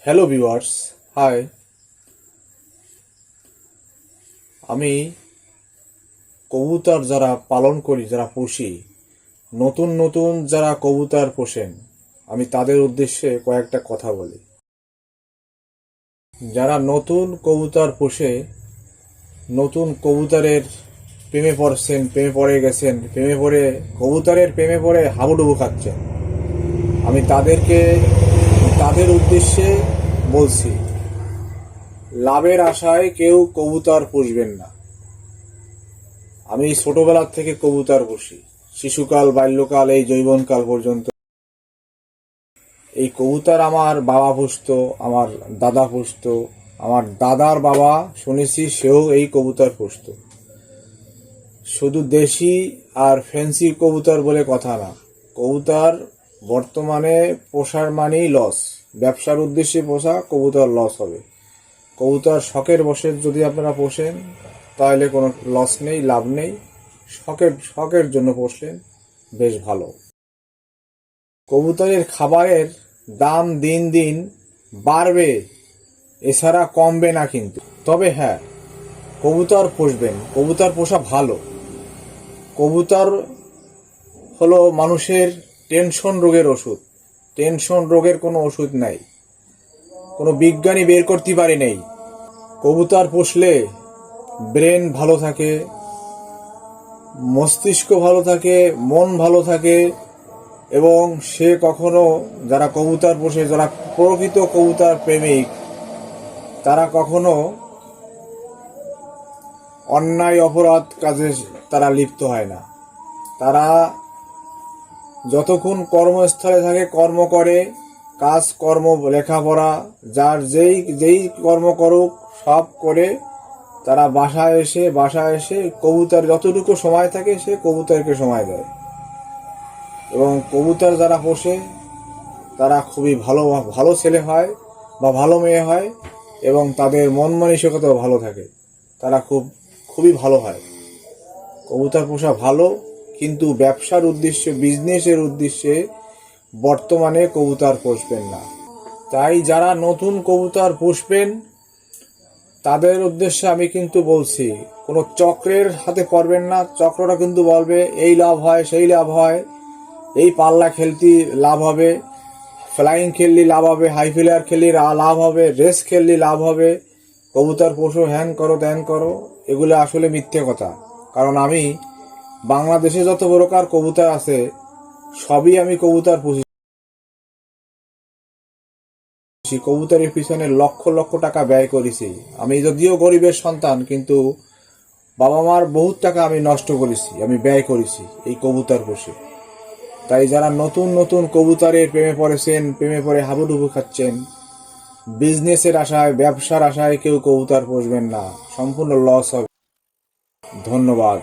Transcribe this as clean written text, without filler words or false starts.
Hello viewers, high. আমি কবুতর যারা পালন করি, যারা পুষি, নতুন নতুন যারা কবুতর পোষেন, আমি তাদের উদ্দেশ্যে কয়েকটা কথা বলি। যারা নতুন কবুতর পোষে, নতুন কবুতরের প্রেমে পড়ছেন, প্রেমে পড়ে গেছেন, কবুতরের প্রেমে পড়ে হাবুডুবু খাচ্ছেন, আমি তাদের উদ্দেশ্যে বলছি, লাভের আশায় কেউ কবুতর পুষবেন না। আমি ছোটবেলার থেকে কবুতর পুষি, শিশুকাল, বাল্যকাল, এই যৌবনকাল পর্যন্ত। এই কবুতর আমার বাবা পুষতো, আমার দাদা পুষতো, আমার দাদার বাবা শুনেছি সেও এই কবুতর পুষতো। শুধু দেশি আর ফ্যান্সি কবুতর বলে কথা না, কবুতর বর্তমানে পোষার মানেই লস। ব্যবসার উদ্দেশ্যে পোষা কবুতর লস হবে। কবুতর শখের বশে যদি আপনারা পোষেন তাহলে কোনো লস নেই, লাভ নেই। শখের জন্য পোষলেন, বেশ ভালো। কবুতরের খাবারের দাম দিন দিন বাড়বে, এছাড়া কমবে না কিন্তু। তবে হ্যাঁ, কবুতর পুষবেন, কবুতর পোষা ভালো। কবুতর হলো মানুষের টেনশন রোগের ওষুধ। টেনশন রোগের কোনো ওষুধ নাই, কোনো বিজ্ঞানী বের করতে পারে নেই। কবুতর পুষলে ব্রেন ভালো থাকে, মস্তিষ্ক ভালো থাকে, মন ভালো থাকে, এবং সে কখনো, যারা কবুতর পোষে, যারা প্রকৃত কবুতর প্রেমিক, তারা কখনো অন্যায় অপরাধ কাজে তারা লিপ্ত হয় না। তারা যতক্ষণ কর্মস্থলে থাকে কর্ম করে, কাজ কর্ম, লেখাপড়া, যার যেই কর্ম করুক সব করে তারা বাসায় এসে কবুতর যতটুকু সময় থাকে সে কবুতরকে সময় দেয়। এবং কবুতর যারা পোষে তারা খুবই ভালো ছেলে হয় বা ভালো মেয়ে হয়, এবং তাদের মন মানসিকতাও ভালো থাকে। তারা খুবই ভালো হয়। কবুতর পোষা ভালো, কিন্তু ব্যবসার উদ্দেশ্যে, বিজনেসের উদ্দেশ্যে বর্তমানে কবুতর পুষবেন না। তাই যারা নতুন কবুতর পুষবেন তাদের উদ্দেশ্যে আমি কিন্তু বলছি, কোনো চক্রের হাতে পড়বেন না। চক্রটা কিন্তু বলবে এই লাভ হয়, সেই লাভ হয়, এই পাল্লা খেলতে লাভ হবে, ফ্লাইং খেললে লাভ হবে, হাই ফ্লায়ার খেললে লাভ হবে, রেস খেললে লাভ হবে, কবুতর পশু হ্যান করো ত্যান করো, এগুলো আসলে মিথ্যে কথা। কারণ আমি বাংলাদেশে যত প্রকার কবুতর আছে সবই আমি কবুতর পুষি। কবুতরের পিছনে লক্ষ লক্ষ টাকা ব্যয় করেছি। আমি যদিও গরিবের সন্তান, কিন্তু বাবা মার বহুত টাকা আমি নষ্ট করেছি, আমি ব্যয় করেছি এই কবুতর পুষে। তাই যারা নতুন নতুন কবুতরের প্রেমে পড়েছেন, প্রেমে পড়ে হাবুডুবু খাচ্ছেন, বিজনেসের আশায়, ব্যবসার আশায় কেউ কবুতর পুষবেন না, সম্পূর্ণ লস হবে। ধন্যবাদ।